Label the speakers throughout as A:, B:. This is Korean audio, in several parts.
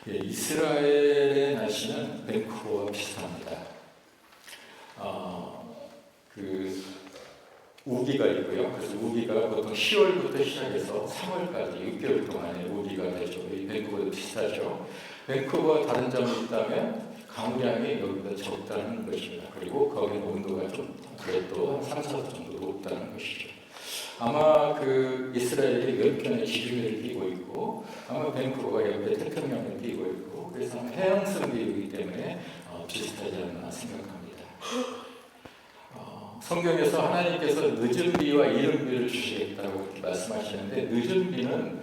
A: 예, 이스라엘의 날씨는 밴쿠버와 비슷합니다. 그 우기가 있고요. 그래서 우기가 보통 10월부터 시작해서 3월까지 6개월 동안의 우기가 되죠. 이 밴쿠버도 비슷하죠. 밴쿠버와 다른 점이 있다면 강우량이 여기보다 적다는 것입니다. 그리고 거기 온도가 좀 그래도 한 3, 4도 정도 높다는 것이죠. 아마 그 이스라엘이 연편에 지중해를 끼고 있고 아마 밴쿠버가 옆에 태평양을 끼고 있고 그래서 해양성 기후이기 때문에 비슷하지 않나 생각합니다. 성경에서 하나님께서 늦은 비와 이른 비를 주시겠다고 말씀하시는데 늦은 비는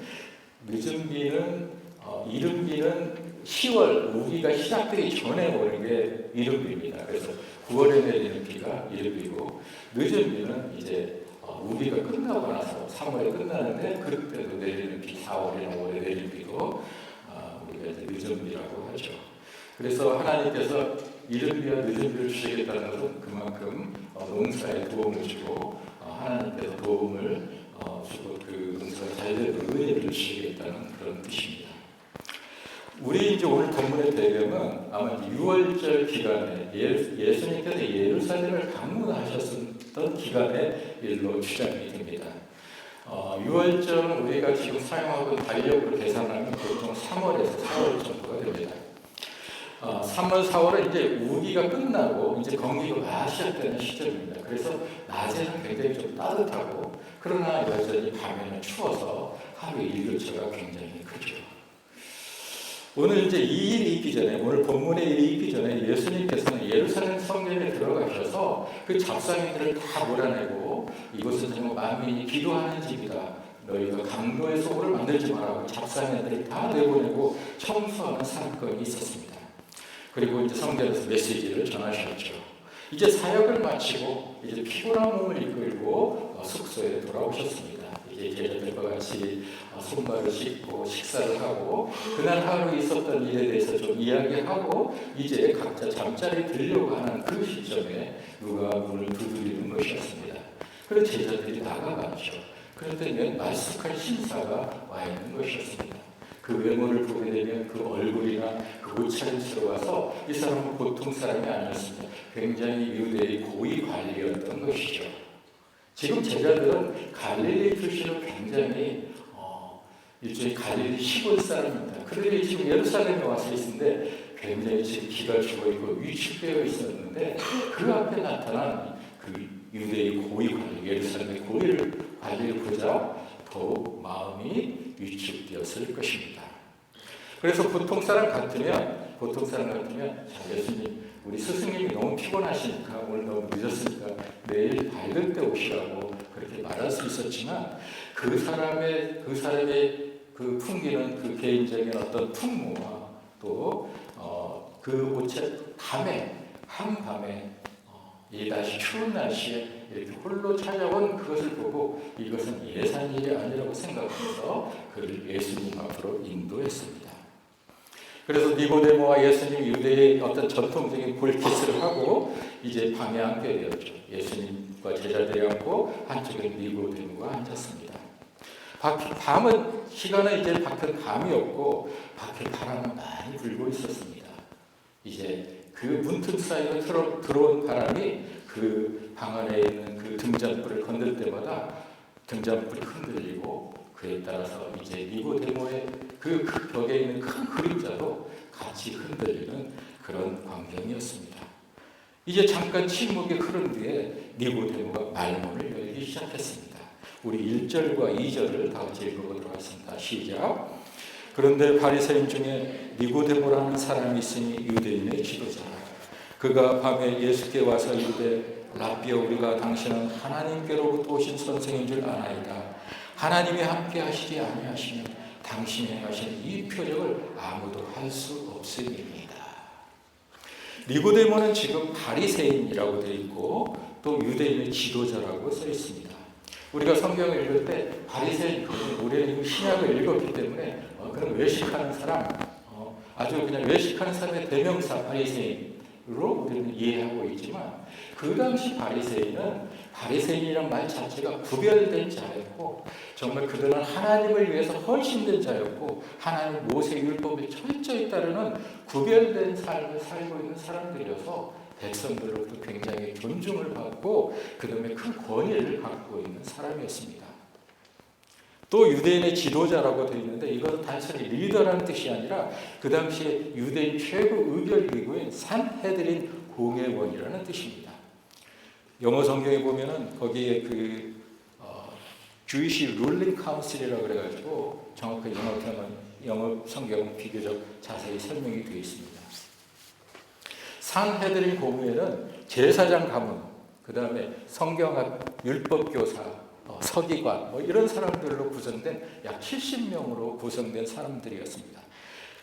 A: 이른 비는 10월 우기가 시작되기 전에 오는 게 이른 비입니다. 그래서 9월에 내리는 비가 이른 비고 늦은 비는 이제 우기가 끝나고 나서 3월에 끝나는데 그때도 내리는 비, 4월이나 5월에 내리는 비도 우리가 이제 늦은 비라고 하죠. 그래서 하나님께서 이른 비와 늦은 비를 주시겠다는 것은 그만큼 농사에 도움을 주고 하나님께서 도움을 주고 그 농사가 잘 되도록 은혜를 주시겠다는 그런 뜻입니다. 우리 이제 오늘 본문의 배경은 아마 6월절 기간에 예수님께서 예루살렘을 방문하셨던 기간의 일로 추정이 됩니다. 6월절은 우리가 지금 사용하고 달력으로 계산하면 보통 3월에서 4월 정도가 됩니다. 3월, 4월은 이제 우기가 끝나고 이제 건기가 시작되는 시점입니다. 그래서 낮에는 굉장히 좀 따뜻하고 그러나 여전히 밤에는 추워서 하루 일교차가 굉장히 크죠. 오늘 이제 이 일이 있기 전에, 오늘 본문의 일이 있기 전에 예수님께서는 예루살렘 성전에 들어가셔서 그 잡상인들을 다 몰아내고 이곳은 정말 만민이 기도하는 집이다. 너희가 강도의 소굴을 만들지 말라고 잡상인들을 다 내보내고 청소하는 사건이 있었습니다. 그리고 이제 성전에서 메시지를 전하셨죠. 이제 사역을 마치고 이제 피곤한 몸을 이끌고 숙소에 돌아오셨습니다. 이제 제자들과 같이 손발을 씻고 식사를 하고 그날 하루 있었던 일에 대해서 좀 이야기하고 이제 각자 잠자리에 들려고 하는 그 시점에 누가 문을 두드리는 것이었습니다. 그래서 제자들이 나가봤죠. 그랬더니 말쑥한 신사가 와 있는 것이었습니다. 그 외모를 보게 되면 그 얼굴이나 그 옷차림새로 와서 이 사람은 보통 사람이 아니었습니다. 굉장히 유대의 고위 관리였던 것이죠. 지금 제자들은 갈릴리 출신으로 굉장히 일종의 갈릴리 시골 사람입니다. 그들이 지금 예루살렘에 와서 있는데 굉장히 지금 기가 죽어 있고 위축되어 있었는데 그 앞에 나타난 그 유대의 고위 관리, 예루살렘의 고위 관리를 보자 더욱 마음이 위축되었을 것입니다. 그래서 보통 사람 같으면 자, 예수님 우리 스승님이 너무 피곤하시니까 오늘 너무 늦었으니까 내일 밝을 때 오시라고 그렇게 말할 수 있었지만 그 사람의 그 풍기는 그 개인적인 어떤 풍무와 또 그 옷에 한밤에 이 다시 추운 날씨에 이렇게 홀로 찾아온 그것을 보고 이것은 예산 일이 아니라고 생각해서 그를 예수님 앞으로 인도했습니다. 그래서 니고데모와 예수님 유대의 어떤 전통적인 볼키스를 하고 이제 방에 앉게 되었죠. 예수님과 제자들이 앉고 한쪽에 니고데모가 앉았습니다. 밤은 시간은 이제 밖은 밤이었고 밖에 바람은 많이 불고 있었습니다. 이제 그 문틈 사이로 들어온 바람이 그 방 안에 있는 그 등잔불을 건들 때마다 등잔불이 흔들리고 그에 따라서 이제 니고데모의 그 벽에 있는 큰 그림자도 같이 흔들리는 그런 광경이었습니다. 이제 잠깐 침묵이 흐른 뒤에 니고데모가 말문을 열기 시작했습니다. 우리 1절과 2절을 다 같이 읽어보도록 하겠습니다. 시작. 그런데 바리새인 중에 니고데모라는 사람이 있으니 유대인의 지도자라. 그가 밤에 예수께 와서 이르되 라비여 우리가 당신은 하나님께로부터 오신 선생인 줄 아나이다. 하나님이 함께 하시지 아니하시면 당신이 행하신 이 표적을 아무도 할 수 없음이니이다. 니고데모는 지금 바리새인이라고 되어 있고 또 유대인의 지도자라고 써 있습니다. 우리가 성경을 읽을 때 바리새인, 우리는 신약을 읽었기 때문에 그런 외식하는 사람, 아주 그냥 외식하는 사람의 대명사 바리새인 우리는 이해하고 있지만 그 당시 바리새인이란 말 자체가 구별된 자였고 정말 그들은 하나님을 위해서 헌신된 자였고 하나님 모세 율법에 철저히 따르는 구별된 삶을 살고 있는 사람들이어서 백성들로부터 굉장히 존중을 받고 그 다음에 큰 권위를 갖고 있는 사람이었습니다. 또 유대인의 지도자라고 되어 있는데 이것은 단순히 리더라는 뜻이 아니라 그 당시에 유대인 최고 의결기구인 산헤드린 공회원이라는 뜻입니다. 영어 성경에 보면은 거기에 Jewish Ruling Council이라고 그래가지고 정확하게 영어 성경은 비교적 자세히 설명이 되어 있습니다. 산헤드린 공회는 제사장 가문, 그 다음에 성경학 율법교사, 서기관 이런 사람들로 구성된 약 70명으로 구성된 사람들이었습니다.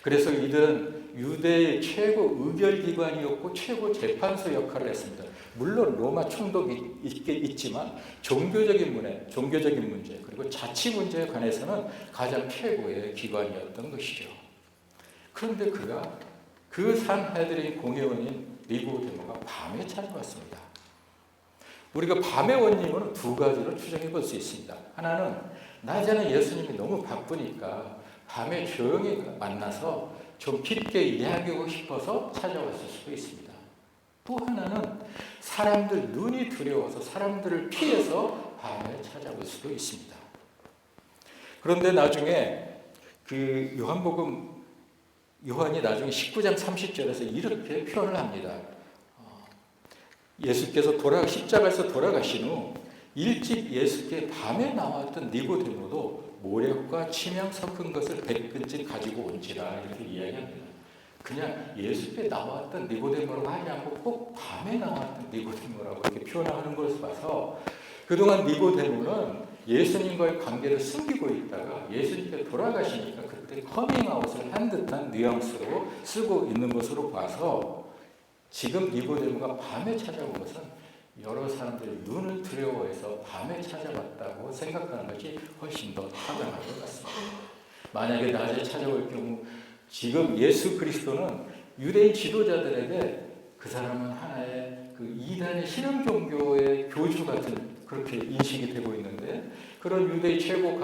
A: 그래서 이들은 유대의 최고 의결기관이었고 최고 재판소 역할을 했습니다. 물론 로마 총독이 있지만 종교적인 문제 그리고 자치 문제에 관해서는 가장 최고의 기관이었던 것이죠. 그런데 그 산헤드린 공회원인 니고데모가 밤에 찾아왔습니다. 우리가 밤에 온 이유는 두 가지로 추정해 볼 수 있습니다. 하나는 낮에는 예수님이 너무 바쁘니까 밤에 조용히 만나서 좀 깊게 이야기하고 싶어서 찾아왔을 수도 있습니다. 또 하나는 사람들 눈이 두려워서 사람들을 피해서 밤에 찾아올 수도 있습니다. 그런데 나중에 요한이 나중에 19장 30절에서 이렇게 표현을 합니다. 예수께서 십자가에서 돌아가신 후 일찍 예수께 밤에 나왔던 니고데모도 모략과 침향 섞은 것을 100근씩 가지고 온지라 이렇게 이야기합니다. 그냥 예수께 나왔던 니고데모라고 하지 않고 꼭 밤에 나왔던 니고데모라고 이렇게 표현하는 것을 봐서 그동안 니고데모는 예수님과의 관계를 숨기고 있다가 예수님께 돌아가시니까 그때 커밍아웃을 한 듯한 뉘앙스로 쓰고 있는 것으로 봐서 지금 니고데모가 밤에 찾아온 것은 여러 사람들이 눈을 두려워해서 밤에 찾아왔다고 생각하는 것이 훨씬 더 타당할 것 같습니다. 만약에 낮에 찾아올 경우 지금 예수 그리스도는 유대인 지도자들에게 그 사람은 하나의 이단의 신흥 종교의 교주 같은 그렇게 인식이 되고 있는데 그런 유대의 최고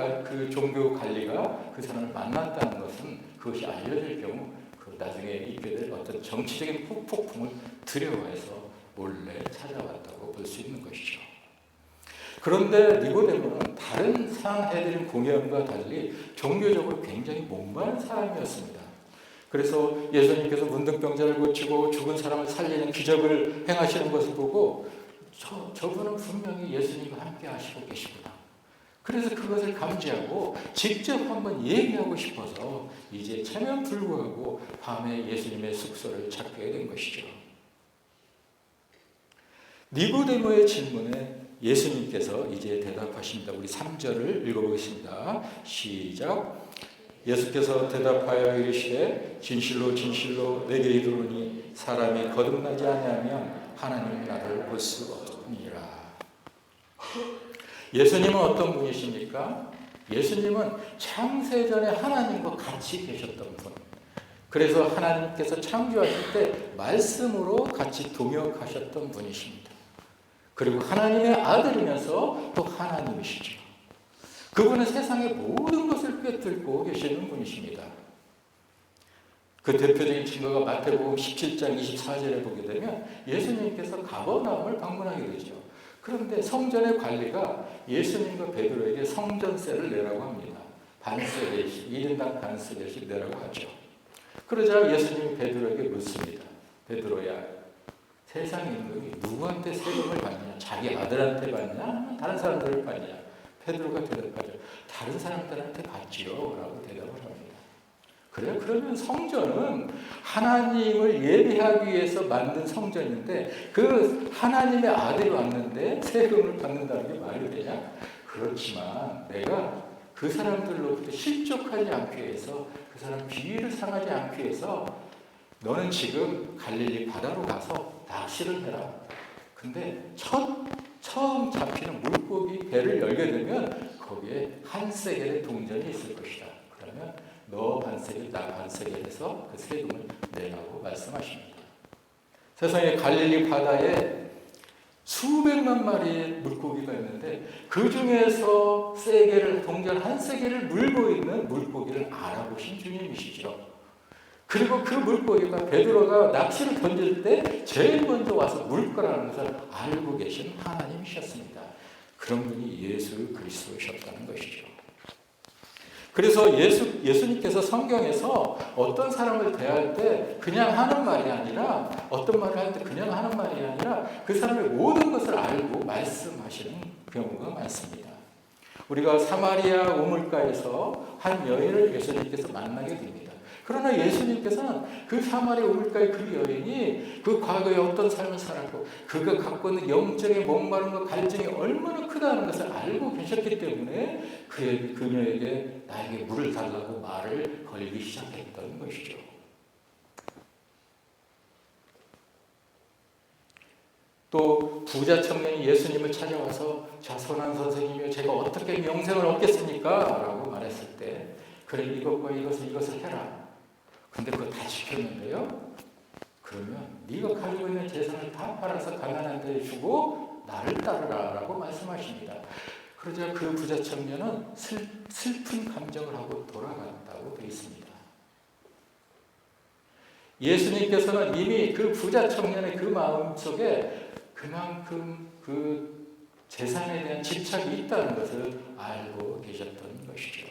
A: 종교 관리가 그 사람을 만났다는 것은 그것이 알려질 경우 나중에 있게 될 어떤 정치적인 폭풍을 두려워해서 몰래 찾아왔다고 볼 수 있는 것이죠. 그런데 니고데모는 다른 산헤드린 공회원과 달리 종교적으로 굉장히 목마른 사람이었습니다. 그래서 예수님께서 문둥병자를 고치고 죽은 사람을 살리는 기적을 행하시는 것을 보고 저분은 분명히 예수님과 함께 하시고 계시구나. 그래서 그것을 감지하고 직접 한번 얘기하고 싶어서 이제 체면 불구하고 밤에 예수님의 숙소를 찾게 된 것이죠. 니고데모의 질문에 예수님께서 이제 대답하십니다. 우리 3절을 읽어보겠습니다. 시작. 예수께서 대답하여 이르시되 진실로 진실로 내게 이르노니 사람이 거듭나지 아니하면 하나님 나라를 볼 수 없느니라. 예수님은 어떤 분이십니까? 예수님은 창세전에 하나님과 같이 계셨던 분. 그래서 하나님께서 창조하실 때 말씀으로 같이 동역하셨던 분이십니다. 그리고 하나님의 아들이면서 또 하나님이시죠. 그분은 세상의 모든 것을 꿰뚫고 계시는 분이십니다. 그 대표적인 증거가 마태복음 17장 24절에 보게 되면 예수님께서 가버나움을 방문하게 되죠. 그런데 성전의 관리가 예수님과 베드로에게 성전세를 내라고 합니다. 반세례씩, 1인당 반세례씩 내라고 하죠. 그러자 예수님이 베드로에게 묻습니다. 베드로야, 세상에 있는 놈이 누구한테 세금을 받냐? 자기 아들한테 받냐? 다른 사람들을 받냐? 베드로가 대답하죠. 다른 사람들한테 받지요 라고 대답을 합니다. 그래요? 그러면 성전은 하나님을 예배하기 위해서 만든 성전인데 그 하나님의 아들이 왔는데 세금을 받는다는 게 말이 되냐? 그렇지만 내가 그 사람들로부터 실족하지 않기 위해서 그 사람 비위를 상하지 않기 위해서 너는 지금 갈릴리 바다로 가서 낚시를 해라. 근데 처음 잡히는 물고기 배를 열게 되면 거기에 한 세겔의 동전이 있을 것이다. 그러면 너 반세겔, 나 반세겔 해서 그 세금을 내라고 말씀하십니다. 세상에 갈릴리 바다에 수백만 마리의 물고기가 있는데 그 중에서 동전 한 세개를 물고 있는 물고기를 알아보신 주님이시죠. 그리고 그 물고기가 베드로가 낚시를 던질 때 제일 먼저 와서 물 거라는 것을 알고 계신 하나님이셨습니다. 그런 분이 예수 그리스도셨다는 것이죠. 그래서 예수님께서 성경에서 어떤 사람을 대할 때 그냥 하는 말이 아니라, 어떤 말을 할 때 그냥 하는 말이 아니라 그 사람의 모든 것을 알고 말씀하시는 경우가 많습니다. 우리가 사마리아 우물가에서 한 여인을 예수님께서 만나게 됩니다. 그러나 예수님께서는 그 사마리아 우물가의 그 여인이 그 과거에 어떤 삶을 살았고 그가 갖고 있는 영적인 목마름과 갈증이 얼마나 크다는 것을 알고 계셨기 때문에 그녀에게 나에게 물을 달라고 말을 걸기 시작했던 것이죠. 또 부자 청년이 예수님을 찾아와서 자 선한 선생님이여 제가 어떻게 영생을 얻겠습니까? 라고 말했을 때 그래 이것과 이것을 해라. 근데 그거 다 지켰는데요. 그러면 네가 가지고 있는 재산을 다 팔아서 가난한 데에 주고 나를 따르라 라고 말씀하십니다. 그러자 그 부자 청년은 슬픈 감정을 하고 돌아갔다고 되어 있습니다. 예수님께서는 이미 그 부자 청년의 그 마음속에 그만큼 그 재산에 대한 집착이 있다는 것을 알고 계셨던 것이죠.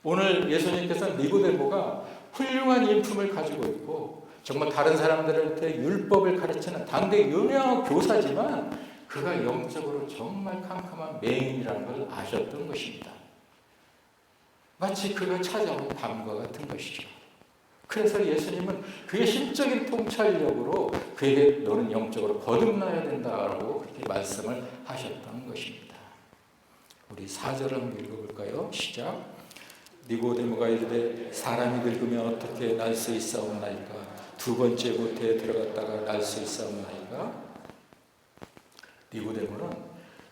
A: 오늘 예수님께서는 니고데모가 훌륭한 인품을 가지고 있고 정말 다른 사람들한테 율법을 가르치는 당대 유명한 교사지만 그가 영적으로 정말 캄캄한 맹인이라는 걸 아셨던 것입니다. 마치 그가 찾아온 밤과 같은 것이죠. 그래서 예수님은 그의 심적인 통찰력으로 그에게 너는 영적으로 거듭나야 된다라고 그렇게 말씀을 하셨던 것입니다. 우리 4절을 한번 읽어볼까요? 시작. 니고데모가 이르되 사람이 늙으면 어떻게 날 수 있사옵나이까? 두 번째 모태에 들어갔다가 날 수 있사옵나이까? 니고데모는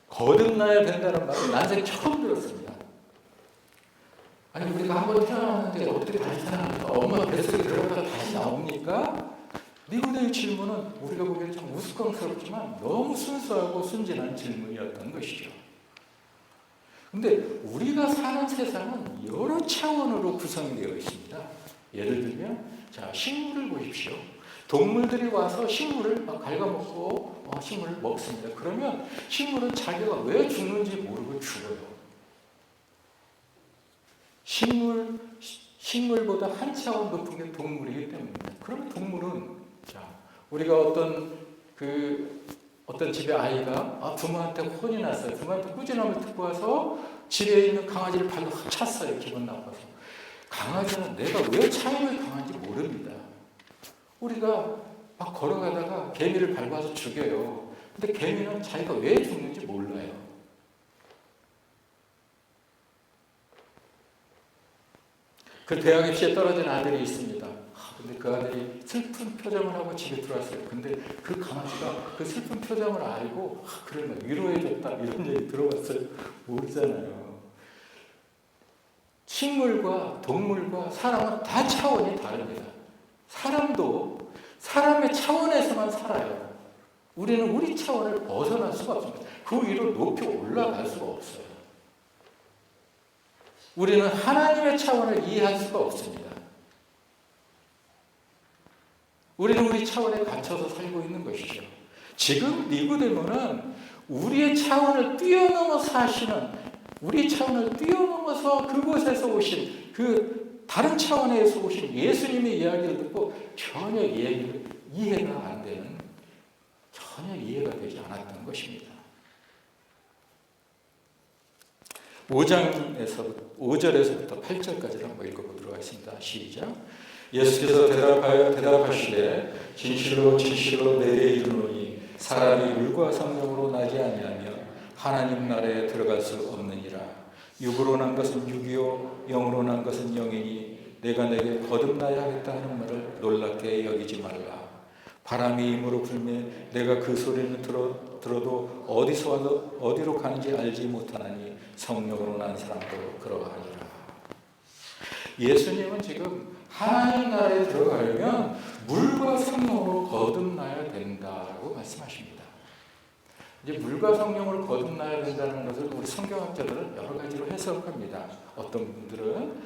A: 거듭나야 된다는 말을 난생 처음 들었습니다. 아니 우리가 한번 태어났는데 어떻게 다시 태어납니까? 엄마 뱃속에 들어갔다 다시 나옵니까? 니고데모의 질문은 우리가 보기에는 좀 우스꽝스럽지만 너무 순수하고 순진한 질문이었던 것이죠. 근데 우리가 사는 세상은 여러 차원으로 구성되어 있습니다. 예를 들면 자 식물을 보십시오. 동물들이 와서 식물을 갉아먹고 식물을 먹습니다. 그러면 식물은 자기가 왜 죽는지 모르고 죽어요. 식물보다 한 차원 높은 게 동물이기 때문입니다. 그럼 동물은 자 우리가 어떤 집에 아이가 부모한테 혼이 났어요. 부모한테 꾸지람을 듣고 와서 집에 있는 강아지를 발로 확 찼어요. 기분 나빠서. 강아지는 내가 왜 차임을 강한지 모릅니다. 우리가 막 걸어가다가 개미를 밟아서 죽여요. 근데 개미는 자기가 왜 죽는지 몰라요. 그 대학 입시에 떨어진 아들이 있습니다. 근데 그 아들이 슬픈 표정을 하고 집에 들어왔어요. 근데 그 강아지가 그 슬픈 표정을 알고 그래 위로해줬다 이런 얘기 들어봤어요. 모르잖아요. 식물과 동물과 사람은 다 차원이 다릅니다. 사람도 사람의 차원에서만 살아요. 우리는 우리 차원을 벗어날 수가 없습니다. 그 위로 높이 올라갈 수가 없어요. 우리는 하나님의 차원을 이해할 수가 없습니다. 우리는 우리 차원에 갇혀서 살고 있는 것이죠. 지금 니고데모는 우리의 차원을 뛰어넘어 사시는, 우리 차원을 뛰어넘어서 그곳에서 오신 그 다른 차원에서 오신 예수님의 이야기를 듣고 전혀 이해가 안 되는, 전혀 이해가 되지 않았던 것입니다. 5절에서부터 8절까지 한번 읽어보도록 하겠습니다. 시작. 예수께서 대답하시되 진실로 진실로 내게 이르노니 사람이 물과 성령으로 나지 아니하며 하나님 나라에 들어갈 수 없느니라. 육으로 난 것은 육이요 영으로 난 것은 영이니 내가 내게 거듭나야 하겠다 하는 말을 놀랍게 여기지 말라. 바람이 임으로 불매 내가 그 소리는 들어도 어디서 와서 어디로 가는지 알지 못하나니 성령으로 난 사람도 그러하니라. 예수님은 지금 하나님 나라에 들어가려면 물과 성령으로 거듭나야 된다고 말씀하십니다. 이제 물과 성령으로 거듭나야 된다는 것을 우리 성경학자들은 여러 가지로 해석합니다. 어떤 분들은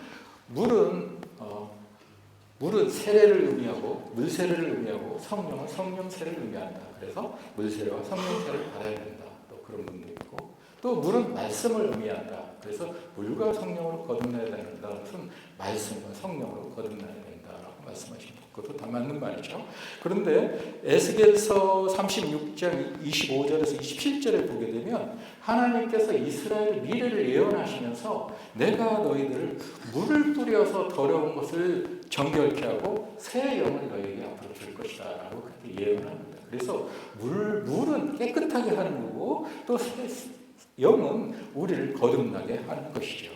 A: 물은 세례를 의미하고 물 세례를 의미하고 성령은 성령 세례를 의미한다. 그래서 물 세례와 성령 세례를 받아야 된다. 또 그런 분도 있고, 또 물은 말씀을 의미한다. 그래서 물과 성령으로 거듭나야 된다는 것은 말씀과 성령으로 거듭나야 된다라고 말씀하십니다. 그것도 다 맞는 말이죠. 그런데 에스겔서 36장 25절에서 27절에 보게 되면 하나님께서 이스라엘 미래를 예언하시면서 내가 너희들을 물을 뿌려서 더러운 것을 정결케 하고 새 영을 너희에게 앞으로 줄 것이다 라고 그렇게 예언합니다. 그래서 물은 깨끗하게 하는 거고 또 영은 우리를 거듭나게 하는 것이죠.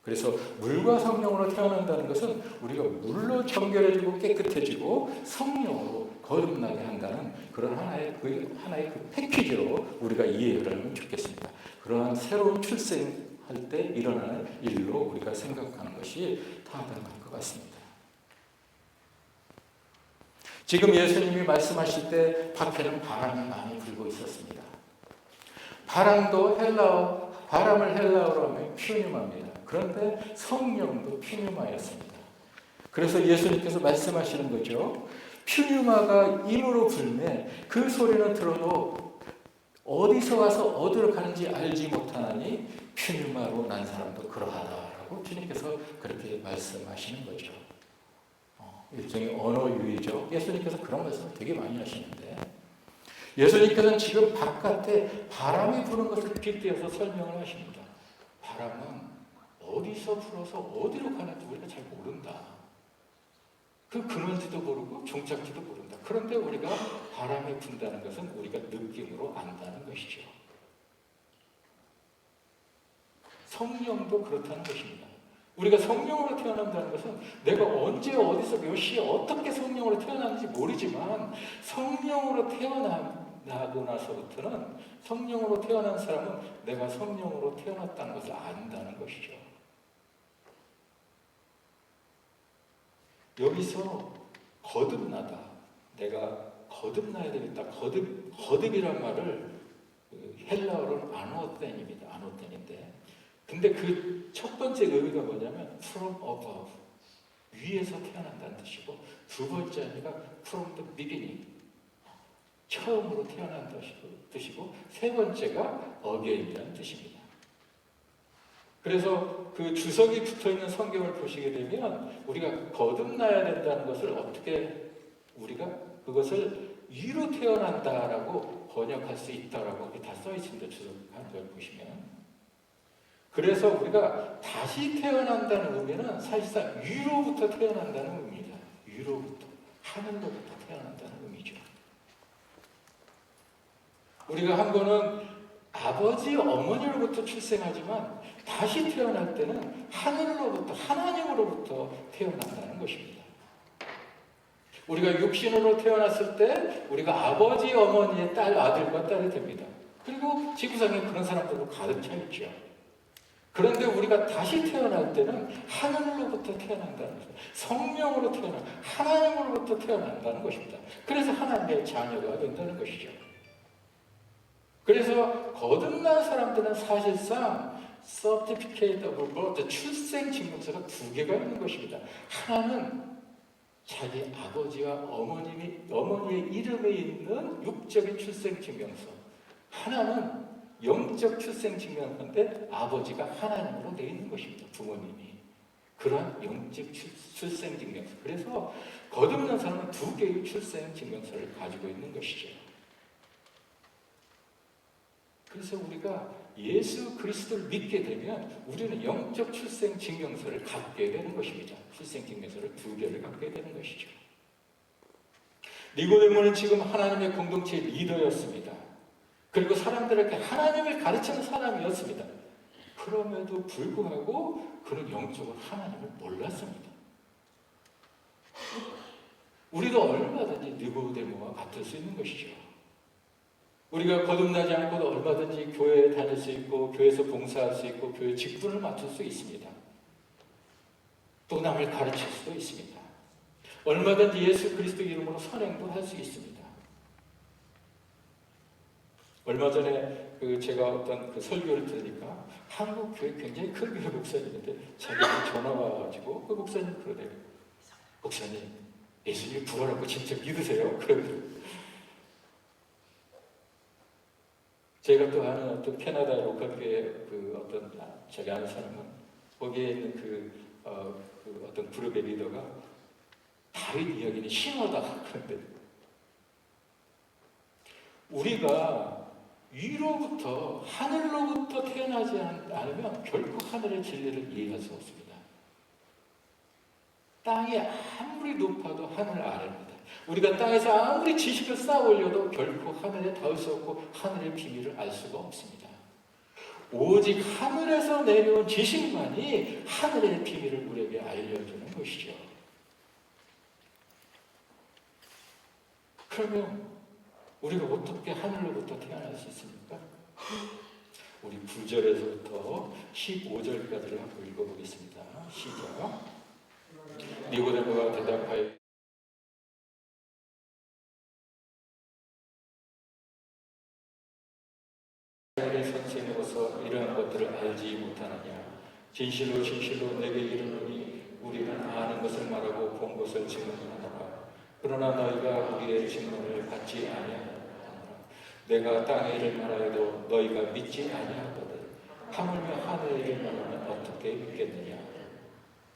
A: 그래서 물과 성령으로 태어난다는 것은 우리가 물로 정결해지고 깨끗해지고 성령으로 거듭나게 한다는 그런 하나의 그 패키지로 우리가 이해를 하면 좋겠습니다. 그러한 새로운 출생할 때 일어나는 일로 우리가 생각하는 것이 타당할 것 같습니다. 지금 예수님이 말씀하실 때 밖에는 바람이 많이 불고 있었습니다. 바람을 헬라어로 하면 퓨뉴마입니다. 그런데 성령도 퓨뉴마였습니다. 그래서 예수님께서 말씀하시는 거죠. 퓨뉴마가 임으로 불매 그 소리는 들어도 어디서 와서 어디로 가는지 알지 못하나니 퓨뉴마로 난 사람도 그러하다라고 주님께서 그렇게 말씀하시는 거죠. 일종의 언어 유희죠. 예수님께서 그런 말씀을 되게 많이 하시는데 예수님께서는 지금 바깥에 바람이 부는 것을 빗대어서 설명을 하십니다. 바람은 어디서 불어서 어디로 가는지 우리가 잘 모른다. 그 근원지도 모르고 종착지도 모른다. 그런데 우리가 바람이 분다는 것은 우리가 느낌으로 안다는 것이죠. 성령도 그렇다는 것입니다. 우리가 성령으로 태어난다는 것은 내가 언제 어디서 몇 시에 어떻게 성령으로 태어났는지 모르지만 성령으로 태어나고 나서부터는 성령으로 태어난 사람은 내가 성령으로 태어났다는 것을 안다는 것이죠. 여기서 거듭나다. 내가 거듭나야 되겠다. 거듭이란 말을 헬라어로는 아노텐입니다. 아노텐인데 근데 그 첫 번째 의미가 뭐냐면 from above, 위에서 태어난다는 뜻이고 두 번째 의미가 from the beginning, 처음으로 태어난다는 뜻이고 세 번째가 again이라는 뜻입니다. 그래서 그 주석이 붙어있는 성경을 보시게 되면 우리가 거듭나야 된다는 것을 어떻게 우리가 그것을 위로 태어난다라고 번역할 수 있다라고 다 써 있습니다. 주석한 걸 보시면. 그래서 우리가 다시 태어난다는 의미는 사실상 위로부터 태어난다는 의미입니다. 위로부터, 하늘로부터 태어난다는 의미죠. 우리가 한 번은 아버지, 어머니로부터 출생하지만 다시 태어날 때는 하늘로부터, 하나님으로부터 태어난다는 것입니다. 우리가 육신으로 태어났을 때 우리가 아버지, 어머니의 딸, 아들과 딸이 됩니다. 그리고 지구상에 그런 사람들도 가득 차 있죠. 그런데 우리가 다시 태어날 때는 하늘로부터 태어난다는 것입니다. 성령으로 하나님으로부터 태어난다는 것입니다. 그래서 하나님의 자녀가 된다는 것이죠. 그래서 거듭난 사람들은 사실상 Certificate of Birth, 출생 증명서가 두 개가 있는 것입니다. 하나는 자기 아버지와 어머니의 이름에 있는 육적인 출생 증명서, 하나는 영적 출생 증명서인데 아버지가 하나님으로 되어 있는 것입니다. 부모님이. 그러한 영적 출생 증명서. 그래서 거듭난 사람은 두 개의 출생 증명서를 가지고 있는 것이죠. 그래서 우리가 예수 그리스도를 믿게 되면 우리는 영적 출생 증명서를 갖게 되는 것입니다. 출생 증명서를 두 개를 갖게 되는 것이죠. 니고데모는 지금 하나님의 공동체의 리더였습니다. 그리고 사람들에게 하나님을 가르치는 사람이었습니다. 그럼에도 불구하고 그는 영적으로 하나님을 몰랐습니다. 우리도 얼마든지 니고데모와 같을 수 있는 것이죠. 우리가 거듭나지 않고도 얼마든지 교회에 다닐 수 있고 교회에서 봉사할 수 있고 교회 직분을 맡을 수 있습니다. 또 남을 가르칠 수도 있습니다. 얼마든지 예수 그리스도 이름으로 선행도 할 수 있습니다. 얼마 전에 제가 어떤 설교를 들으니까 한국 교회 굉장히 큰 교회 목사님인데 자기가 전화가 와가지고 그 목사님 그러대요. 목사님, 예수님 부활한 거 진짜 믿으세요? 그러더라고요. 제가 또 아는 어떤 캐나다 로컬교회 어떤 제가 아는 사람은 거기에 있는 어떤 그룹의 리더가 다윗 이야기는 신화다 그런데 우리가 위로부터 하늘로부터 태어나지 않으면 결코 하늘의 진리를 이해할 수 없습니다. 땅이 아무리 높아도 하늘 아래입니다. 우리가 땅에서 아무리 지식을 쌓아 올려도 결코 하늘에 닿을 수 없고 하늘의 비밀을 알 수가 없습니다. 오직 하늘에서 내려온 지식만이 하늘의 비밀을 우리에게 알려주는 것이죠. 그러면 우리가 어떻게 하늘로부터 태어날 수 있습니까? 우리 9절에서부터 15절까지를 한번 읽어보겠습니다. 시작. 니고데모가 대답하여 선생으로서 이러한 것들을 알지 못하느냐. 진실로 진실로 내게 이르노니 우리는 아는 것을 말하고 본 것을 증언하노라. 그러나 너희가 우리의 증언을 받지 아니하노라. 내가 땅의 일을 말하여도 너희가 믿지 아니하거든. 하물며 하늘의 일을 말하면 어떻게 믿겠느냐.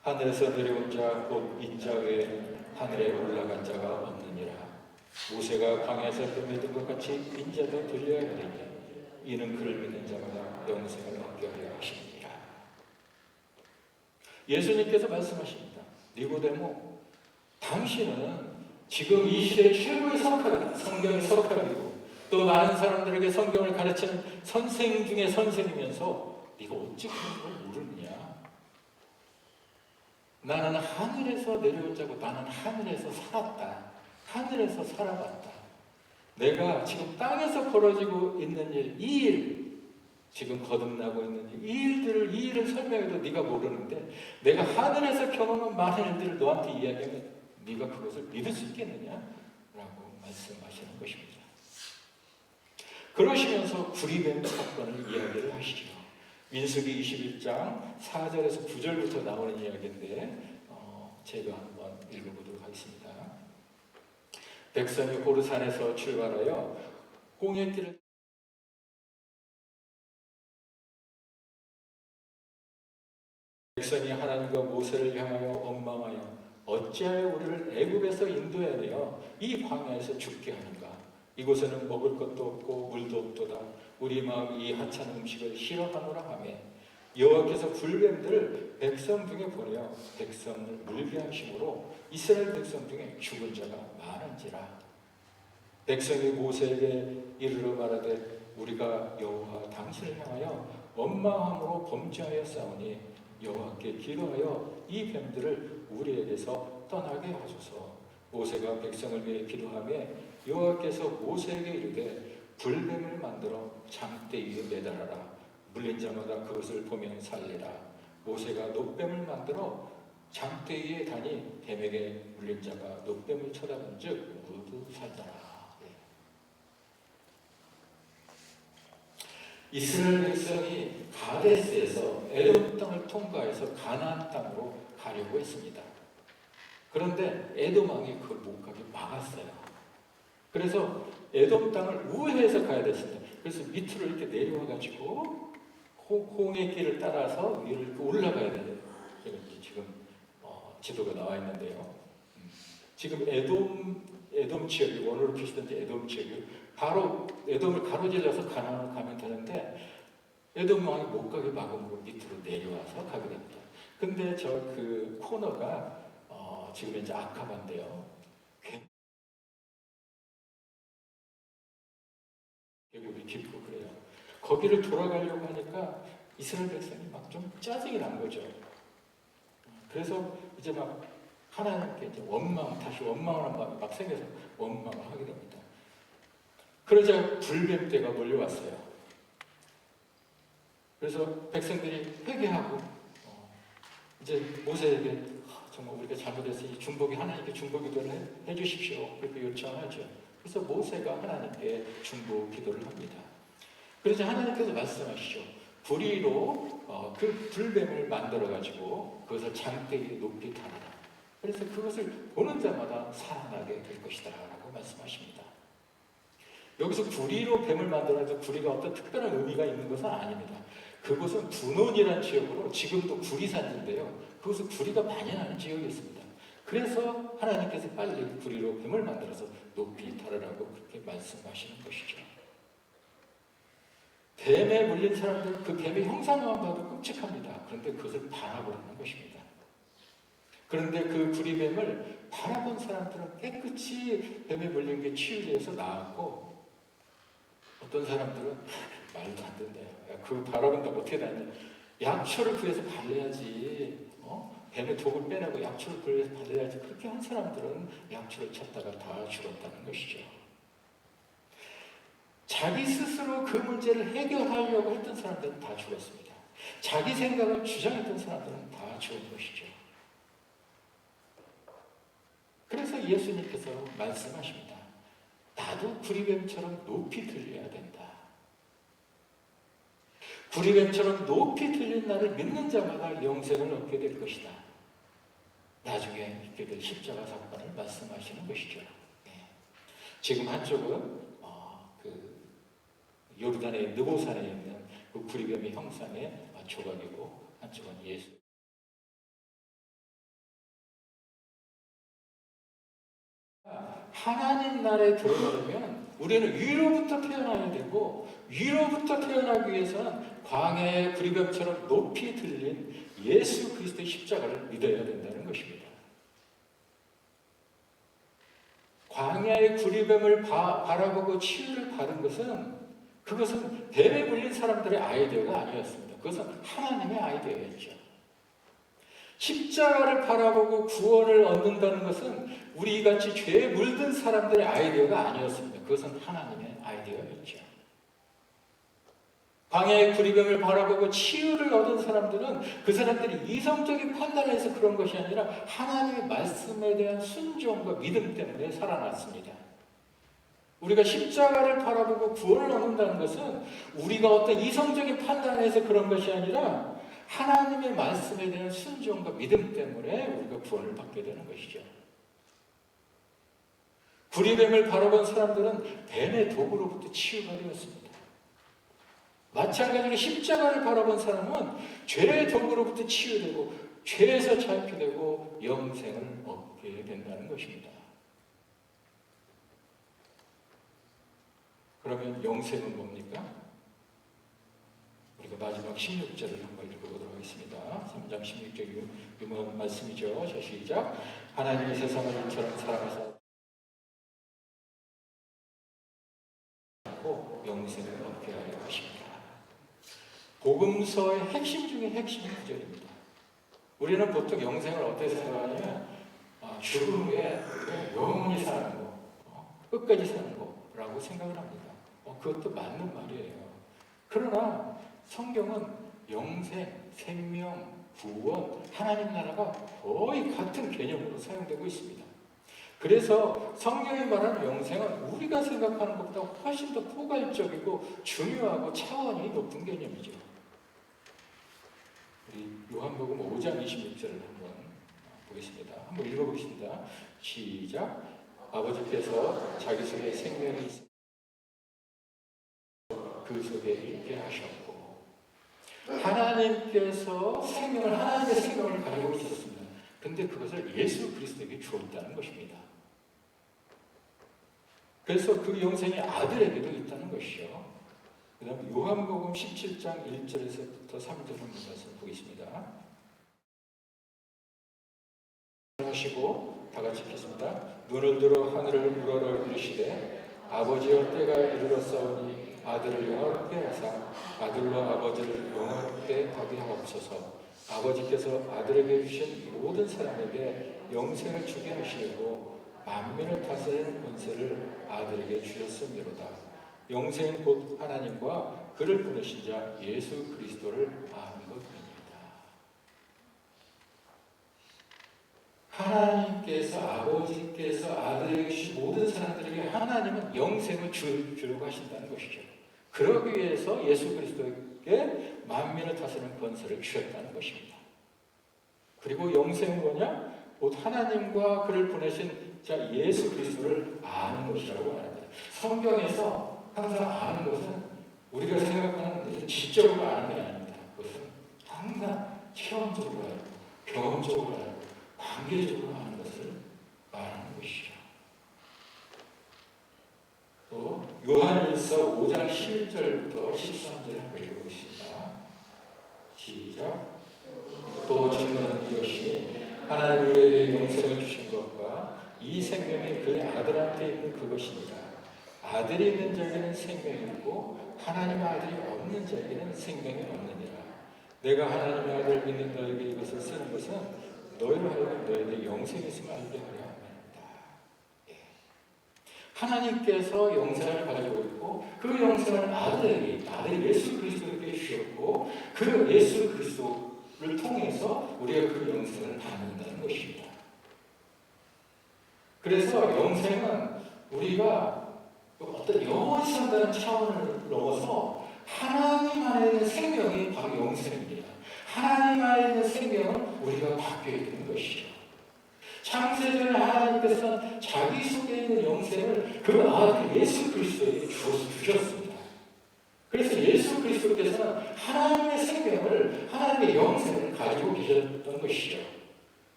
A: 하늘에서 내려온 자 곧 인자 외에는 하늘에 올라간 자가 없느니라. 모세가 광야에서 믿은 것 같이 인자도 들려야 하리니 이는 그를 믿는 자마다 영생을 얻게 하려 하십니다. 예수님께서 말씀하십니다. 니고데모, 당신은 지금 이 시대의 최고의 성경의 석학이고 또 많은 사람들에게 성경을 가르치는 선생 중에 선생이면서 네가 어찌 그런 걸 모르느냐? 나는 하늘에서 내려온 자고 나는 하늘에서 살았다. 하늘에서 살아봤다. 내가 지금 땅에서 벌어지고 있는 일, 이 일, 지금 거듭나고 있는 일, 이 일을 설명해도 네가 모르는데 내가 하늘에서 경험한 많은 일들을 너한테 이야기하면 네가 그것을 믿을 수 있겠느냐? 라고 말씀하시는 것입니다. 그러시면서 구리뱀 사건을 이야기를 하시죠. 민수기 21장 4절에서 9절부터 나오는 이야기인데 제가 한번 읽어보도록 하겠습니다. 백성이 호르산에서 출발하여 홍해길을 백성이 하나님과 모세를 향하여 원망하여 어찌하여 우리를 애굽에서 인도해야 되어 이 광야에서 죽게 하는가? 이곳에는 먹을 것도 없고 물도 없도다. 우리 마음이 이 하찮은 음식을 싫어하노라 하며 여호와께서 불뱀들을 백성 중에 보내어 백성을 물게 하심으로 이스라엘 백성 중에 죽은 자가 많은지라. 백성이 모세에게 이르러 말하되 우리가 여호와 당신을 향하여 원망함으로 범죄하여 싸우니 여호와께 기도하여 이 뱀들을 우리에게서 떠나게 하소서. 모세가 백성을 위해 기도하며 여호와께서 모세에게 이르되 불뱀을 만들어 장대 위에 매달아라. 물린 자마다 그것을 보면 살리라. 모세가 놋뱀을 만들어 장대 위에 다니 뱀에게 물린 자가 놋뱀을 쳐다본 즉 모두 살더라. 이스라엘 백성이 가데스에서 에돔 땅을 통과해서 가나안 땅으로 가려고 했습니다. 그런데 에돔 왕이 그걸 못 가게 막았어요. 그래서 에돔 땅을 우회해서 가야 됐습니다. 그래서 밑으로 이렇게 내려와가지고 홍해 길을 따라서 위를 올라가야 돼요. 지금 지도가 나와 있는데요. 지금 에돔 지역이 원어로 표시된 에돔 지역이 바로 에돔을 가로질러서 가나안으로 가면 되는데 에돔 왕이 못 가게 막음으로 밑으로 내려와서 가게 됩니다. 근데 저 그 코너가 지금 이제 아카바인데요. 계곡이 깊고 그래요. 거기를 돌아가려고 하니까 이스라엘 백성이 막 좀 짜증이 난 거죠. 그래서 이제 막 하나님께 이제 다시 원망하는 마음이 막 생겨서 원망을 하게 됩니다. 그러자 불뱀떼가 몰려왔어요. 그래서 백성들이 회개하고 이제 모세에게 정말 우리가 잘못했으니 중보기 하나님께 중보 기도를 해 주십시오. 그렇게 요청하죠. 그래서 모세가 하나님께 중보 기도를 합니다. 그래서 하나님께서 말씀하시죠. 불의로 그 불뱀을 만들어가지고 그것을 장대기 높이 달아라. 그래서 그것을 보는 자마다 살아나게 될 것이다 라고 말씀하십니다. 여기서 구리로 뱀을 만들어서 구리가 어떤 특별한 의미가 있는 것은 아닙니다. 그곳은 분원이라는 지역으로 지금도 구리산인데요. 그곳은 구리가 많이 나는 지역이 있습니다. 그래서 하나님께서 빨리 구리로 뱀을 만들어서 높이 달으라고 그렇게 말씀하시는 것이죠. 뱀에 물린 사람들은 그 뱀의 형상만 봐도 끔찍합니다. 그런데 그것을 바라보는 것입니다. 그런데 그 구리뱀을 바라본 사람들은 깨끗이 뱀에 물린 게 치유돼서 나았고, 어떤 사람들은 말도 안 된대요. 그 바라본다고 어떻게 다냐. 약초를 구해서 발라야지. 뱀의 독을 빼내고 약초를 구해서 발라야지. 그렇게 한 사람들은 약초를 찾다가 다 죽었다는 것이죠. 자기 스스로 그 문제를 해결하려고 했던 사람들은 다 죽었습니다. 자기 생각을 주장했던 사람들은 다 죽은 것이죠. 그래서 예수님께서 말씀하십니다. 나도 구리뱀처럼 높이 들려야 된다. 구리뱀처럼 높이 들린 나를 믿는 자마다 영생을 얻게 될 것이다. 나중에 있게 될 십자가 사건을 말씀하시는 것이죠. 네. 지금 한쪽은 요르단의 느보산에 있는 그 구리뱀의 형상의 조각이고, 한쪽은 예수. 하나님 나라에 들어가려면 우리는 위로부터 태어나야 되고, 위로부터 태어나기 위해서는 광야의 구리뱀처럼 높이 들린 예수 그리스도의 십자가를 믿어야 된다는 것입니다. 광야의 구리뱀을 바라보고 치유를 받은 것은, 그것은 뱀에 물린 사람들의 아이디어가 아니었습니다. 그것은 하나님의 아이디어였죠. 십자가를 바라보고 구원을 얻는다는 것은 우리같이 죄에 물든 사람들의 아이디어가 아니었습니다. 그것은 하나님의 아이디어였죠. 광야의 구리뱀을 바라보고 치유를 얻은 사람들은 그 사람들이 이성적인 판단에서 그런 것이 아니라 하나님의 말씀에 대한 순종과 믿음 때문에 살아났습니다. 우리가 십자가를 바라보고 구원을 얻는다는 것은 우리가 어떤 이성적인 판단에서 그런 것이 아니라 하나님의 말씀에 대한 순종과 믿음 때문에 우리가 구원을 받게 되는 것이죠. 구리뱀을 바라본 사람들은 뱀의 독으로부터 치유가 되었습니다. 마찬가지로 십자가를 바라본 사람은 죄의 독으로부터 치유되고 죄에서 자유되고 영생을 얻게 된다는 것입니다. 그러면 영생은 뭡니까? 우리가 마지막 16절을 한번 읽어보도록 하겠습니다. 3장 16절 유명한 말씀이죠. 자, 시작. 하나님이 세상을 이처럼 사랑하사 영생을 얻게 하려 하십니다. 복음서의 핵심 중에 핵심 구절입니다. 우리는 보통 영생을 어떻게 생각하냐면 죽음 후에 영원히 사는 거, 끝까지 사는 거라고 생각을 합니다. 그것도 맞는 말이에요. 그러나 성경은 영생, 생명, 구원, 하나님 나라가 거의 같은 개념으로 사용되고 있습니다. 그래서 성경이 말하는 영생은 우리가 생각하는 것보다 훨씬 더 포괄적이고 중요하고 차원이 높은 개념이죠. 우리 요한복음 5장 26절을 한번 보겠습니다. 한번 읽어보겠습니다. 시작. 아버지께서 자기 속에 생명이 있어 그 속에 있게 하셨고, 하나님께서 하나님의 생명을 가지고 있었습니다. 근데 그것을 예수 그리스도에게 주었다는 것입니다. 그래서 그 영생이 아들에게도 있다는 것이죠. 그 다음 요한복음 17장 1절에서부터 3절 한번 말씀 보겠습니다. 하시고 다 같이 읽겠습니다. 눈을 들어 하늘을 우러러 이르시되 아버지여 때가 이르렀사오니 아들을 영화롭게 하사 아들로 아버지를 영화롭게 하게 하옵소서. 아버지께서 아들에게 주신 모든 사람에게 영생을 주게 하시려고 만민을 다스리는 권세를 아들에게 주셨음이로다. 영생은 곧 하나님과 그를 보내신 자 예수 그리스도를 아는 것입니다. 하나님께서 아버지께서 아들에게 주신 모든 사람들에게 하나님은 영생을 주려고 하신다는 것이죠. 그러기 위해서 예수 그리스도에게 만민을 다스리는 권세를 주셨다는 것입니다. 그리고 영생은 뭐냐? 곧 하나님과 그를 보내신 자 예수 그리스도를 아는 것이라고 말합니다. 성경에서 항상 아는 것은 우리가 생각하는 것은 지적으로 아는 게 아닙니다. 그것은 항상 체험적으로 알고 경험적으로 알고 관계적으로 아는 것을 말하는 것이죠. 또 요한일서 5장 11절부터 13절 한번 읽어보겠습니다. 시작. 또 증거는 이것이 하나님 우리에게 영생을 주신 것과 이 생명이 그의 아들한테 있는 그것이니라. 아들이 있는 자에게는 생명이 있고 하나님의 아들이 없는 자에게는 생명이 없느니라. 내가 하나님의 아들을 믿는 너에게 이것을 쓰는 것은 너희로 하여금 너희에게 영생이 있음을 알게 하려 합니다. 하나님께서 영생을 가지고 있고 그 영생을 아들 예수 그리스도에게 주셨고 그 예수 그리스도를 통해서 우리가 그 영생을 받는다는 것입니다. 그래서 영생은 우리가 어떤 영원히 산다는 차원을 넘어서 하나님 안에 있는 생명이 바로 영생입니다. 하나님 안에 있는 생명은 우리가 받게 되는 것이죠. 창세전에 하나님께서는 자기 속에 있는 영생을 그 아들 예수 그리스도에게 주셨습니다. 그래서 예수 그리스도께서는 하나님의 생명을, 하나님의 영생을 가지고 계셨던 것이죠.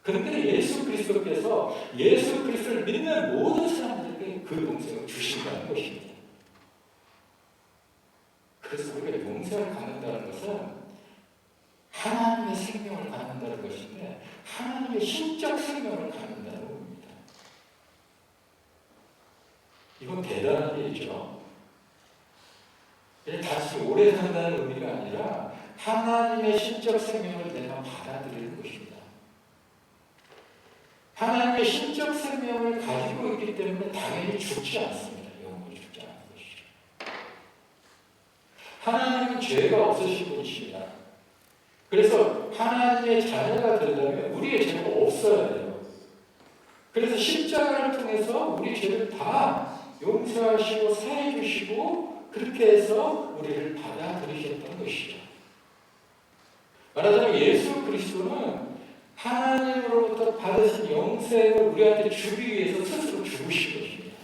A: 그런데 예수 그리스도께서 예수 그리스도를 믿는 모든 사람들에게 그 영생을 주신다는 것입니다. 그래서 우리가 영생을 갖는다는 것은 하나님의 생명을 갖는다는 것인데 하나님의 신적 생명을 갖는다는 겁니다. 이건 대단한 일이죠. 다시 오래 산다는 의미가 아니라 하나님의 신적 생명을 내가 받아들이는 것입니다. 하나님의 신적 생명을 가지고 있기 때문에 당연히 죽지 않습니다. 영원히 죽지 않는 것이죠. 하나님은 죄가 없으신 분이십니다. 그래서 하나님의 자녀가 되려면 우리의 죄가 없어야 돼요. 그래서 십자가를 통해서 우리 죄를 다 용서하시고 사해 주시고 그렇게 해서 우리를 받아들이셨던 것이죠. 말하자면 예수 그리스도는 하나님으로부터 받으신 영생을 우리한테 주기 위해서 스스로 죽으신 것입니다.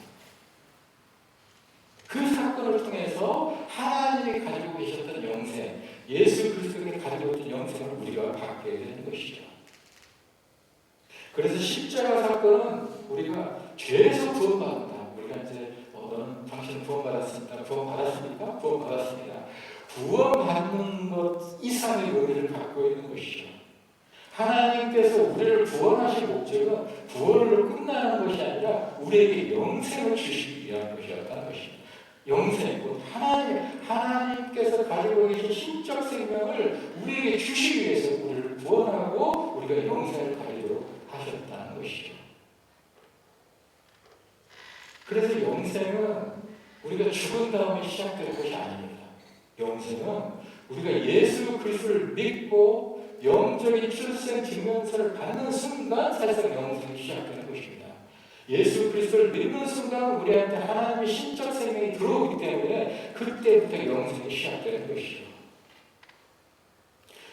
A: 그 사건을 통해서 하나님이 가지고 계셨던 영생, 예수 그리스도가 가지고 있던 영생을 우리가 받게 되는 것이죠. 그래서 십자가 사건은 우리가 죄에서 구원받는다. 우리가 이제 너는 당신은 구원받았습니까? 구원받았습니까? 구원받았습니다. 구원받는 것 이상의 의미를 갖고 있는 것이죠. 하나님께서 우리를 구원하신 목적은 구원으로 끝나는 것이 아니라 우리에게 영생을 주시기 위한 것이었다는 것입니다. 영생이고 하나님께서 가지고 계신 신적 생명을 우리에게 주시기 위해서 우리를 구원하고 우리가 영생을 가지도록 하셨다는 것이죠. 그래서 영생은 우리가 죽은 다음에 시작되는 것이 아닙니다. 영생은 우리가 예수 그리스도를 믿고 영적인 출생 증명서를 받는 순간 사실상 영생이 시작되는 것입니다. 예수 그리스도를 믿는 순간 우리한테 하나님의 신적 생명이 들어오기 때문에 그때부터 영생이 시작되는 것이죠.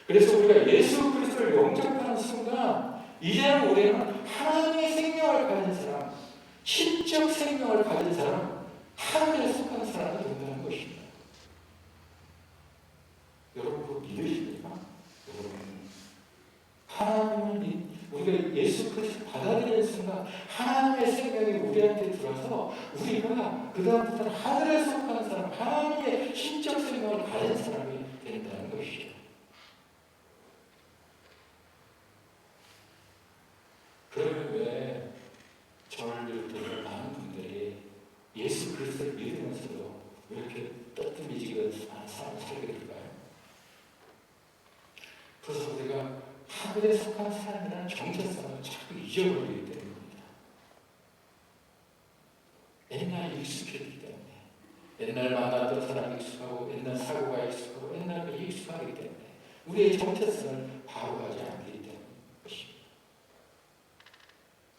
A: 그래서 우리가 예수 그리스도를 영접하는 순간 이제는 우리는 하나님의 생명을 가진 사람, 신적 생명을 가진 사람, 하늘에 속한 사람이 된다는 것입니다. 여러분 그거 믿으십니까? 여러분 하나님을 우리가 예수 그리스도 받아들이는 순간 하나님의 생명이 우리한테 들어서 우리가 그 다음부터는 하늘에 속한 사람, 하나님의 신적 생명을 가진 사람이 된다는 것이죠. 그러면 왜 저를 비롯해서 많은 분들이 예수 그리스도를 믿으면서도 왜 이렇게 떠듬이지가 많은 사람을 살게 될까요? 그래서 우리가 하늘에 속한 사람이라는 정체성을 자꾸 잊어버리기 때문입니다. 옛날에 익숙했기 때문에, 옛날 만났던 사람이 익숙하고 옛날 사고가 익숙하고 옛날에 익숙하기 때문에 우리의 정체성을 바로가지 않기 때문인 것입니다.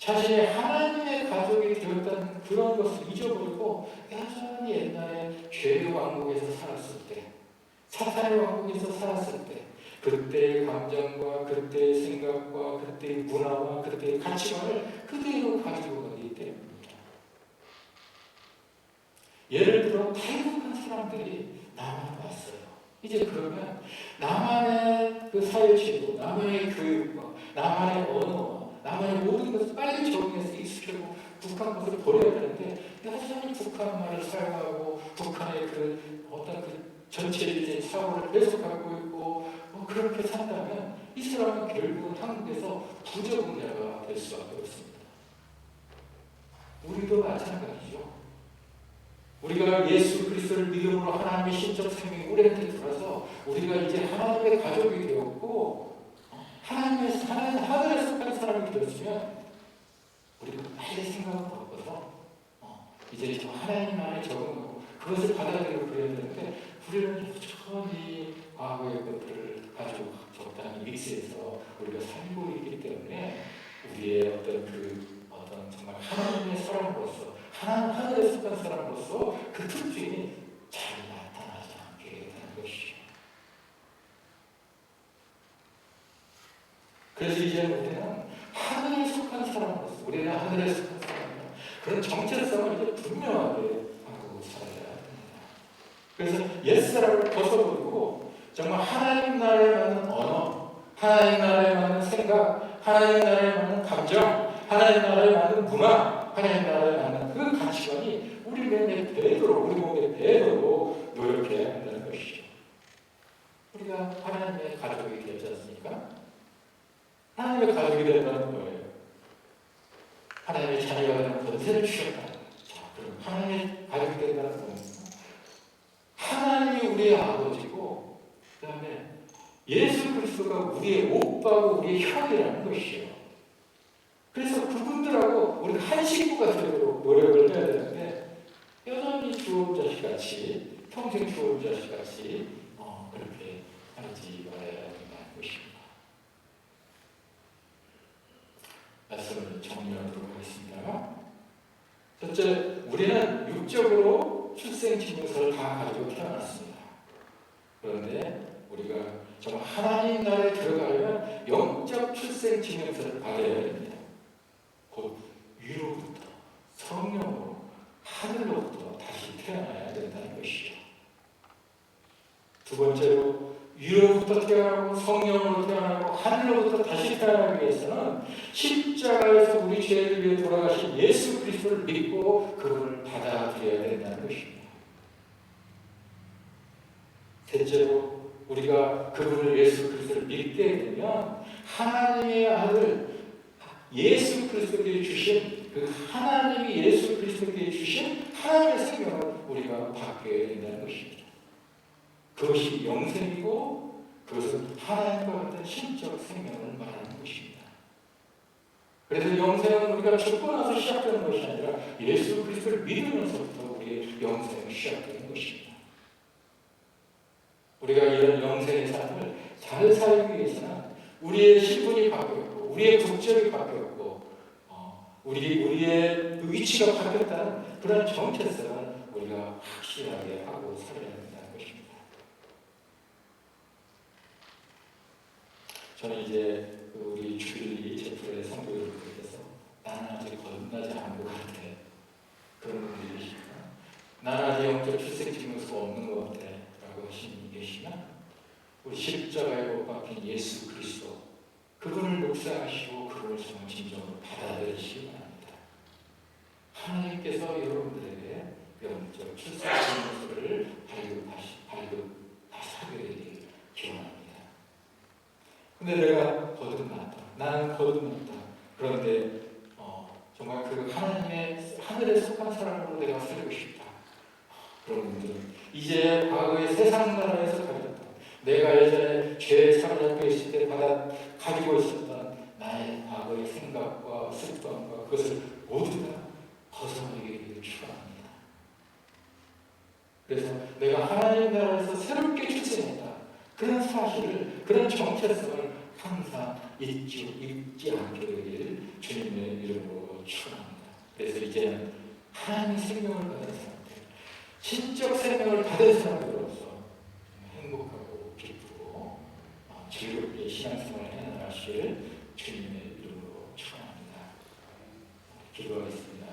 A: 자신이 하나님의 가족이 되었다는 그런 것을 잊어버리고 여전히 옛날에 죄의 왕국에서 살았을 때, 사탄의 왕국에서 살았을 때 그때의 감정과 그때의 생각과 그때의 문화와 그때의 가치관을 그대로 가지고 가기 때문입니다. 예를 들어 탈북한 사람들이 남한에 왔어요. 이제 그러면 나만의 그 사회제도, 나만의 교육과 나만의 언어와 나만의 모든 것을 빨리 적응해서 익숙하고 북한 것을 버려야 되는데 여전히 북한 말을 사용하고 북한의 그 어떤 그 전체적인 사고를 해석하고 있고 그렇게 산다면 이 사람은 결국은 한국에서 부적응자가 될 수밖에 없습니다. 우리도 마찬가지죠. 우리가 예수 그리스도를 믿음으로 하나님의 신적 생명이 우리한테 들어서 우리가 이제 하나님의 가족이 되었고 하늘에 속한 사람이 되었으면 우리가 빨리 생각을 바꿔서 이제 저 하나님 안에 적응하고 그것을 받아들이고 그래야 되는데 우리는 여전히 과거의 것들을 가지고 적당히 믹스해서 우리가 살고 있기 때문에 우리의 어떤 정말 하나님의 사람으로서 하늘에 속한 사람으로서 그 특징이 잘 나타나지 않게 되는 것이죠. 그래서 이제 우리는 하늘에 속한 사람으로서 우리는 하늘에 속한 사람이다. 그런 정체성을 이제 분명하게 하고 살아야 됩니다. 그래서 옛사람을 벗어버리고 정말 하나님 나라에 맞는 언어, 하나님 나라에 맞는 생각, 하나님 나라에 맞는 감정, 하나님 나라에 맞는 문화, 하나님 나라에 맞는 그 가치관이 우리 몸에 배도록, 우리 몸에 배도록 노력해야 한다는 것이죠. 우리가 하나님의 가족이 되지 않습니까? 하나님의 가족이 된다는 거예요. 하나님의 자녀가 되는 권세를 주셨다. 자, 그럼 하나님의 가족이 된다는 건 하나님이 우리의 아버지고 그 다음에 예수 그리스도가 우리의 오빠고 우리의 형이라는 것이에요. 그래서 그분들하고 우리가 한 식구가 되도록 노력을 해야 되는데 여전히 주온 자식같이 평생 주온 자식같이 그렇게 하지 말아야 한다는 것입니다. 말씀을 정리하도록 하겠습니다. 첫째, 우리는 육적으로 출생증명서를 다 가지고 태어났습니다. 그런데 우리가 정말 하나님 나라에 들어가려면 영적 출생증명서를 받아야 됩니다. 곧 위로부터 성령으로 하늘로부터 다시 태어나야 된다는 것이죠. 두 번째로 위로부터 태어나고 성령으로 태어나고 하늘로부터 다시 태어나기 위해서는 십자가에서 우리 죄를 위해 돌아가신 예수 그리스도를 믿고 그분을 받아들여야 된다는 것입니다. 셋째로 우리가 그분을 예수 그리스도를 믿게 되면 하나님의 아들 예수 그리스도께 주신 그 하나님이 예수 그리스도께 주신 하나님의 생명을 우리가 받게 된다는 것입니다. 그것이 영생이고 그것은 하나님과 같은 신적 생명을 말하는 것입니다. 그래서 영생은 우리가 죽고 나서 시작되는 것이 아니라 예수 그리스도를 믿으면서부터 우리의 영생이 시작되는 것입니다. 우리가 이런 영생의 삶을 잘 살기 위해서는 우리의 신분이 바뀌었고 우리의 국적이 바뀌었고 우리의 위치가 바뀌었다는 그런 정체성을 우리가 확실하게 하고 살아야 된다는 것입니다. 저는 이제 우리 주일리 제프로의 성도 여러분들께서 나는 아직 거듭나지 않은 것 같아 그런 분들이 계십니다. 나는 아직 영적 출생증명서가 없는 것 같아 라고 하시는 분이 계시면 우리 십자가에 못 박힌 예수 그리스도 그분을 묵상하시고 그분을 정말 진정으로 받아들이시기 바랍니다. 하나님께서 여러분들에게 영적 출생증명서를 발급하게 되길 기원합니다. 근데 내가 거듭났다. 나는 거듭났다. 그런데 정말 그 하나님의 하늘에 속한 사람으로 내가 살고 싶다. 그런 분들은 이제 과거의 세상 나라에서 가졌다. 내가 예전에 죄에 사로잡혀 있을 때 가지고 있었던 나의 과거의 생각과 습관과 그것을 모두 다 벗어나기를 축원합니다. 그래서 내가 하나님 나라에서 새롭게 출생했다. 그런 사실을, 그런 정체성을 항상 잊지 않게 되길 주님의 이름으로 축원합니다. 그래서 이제는 하나님의 생명을 받은 사람들, 신적 생명을 받은 사람으로서 행복하고 기쁘고 즐겁게 신앙생활을 해나가시기를 주님의 이름으로 축원합니다. 기도하겠습니다.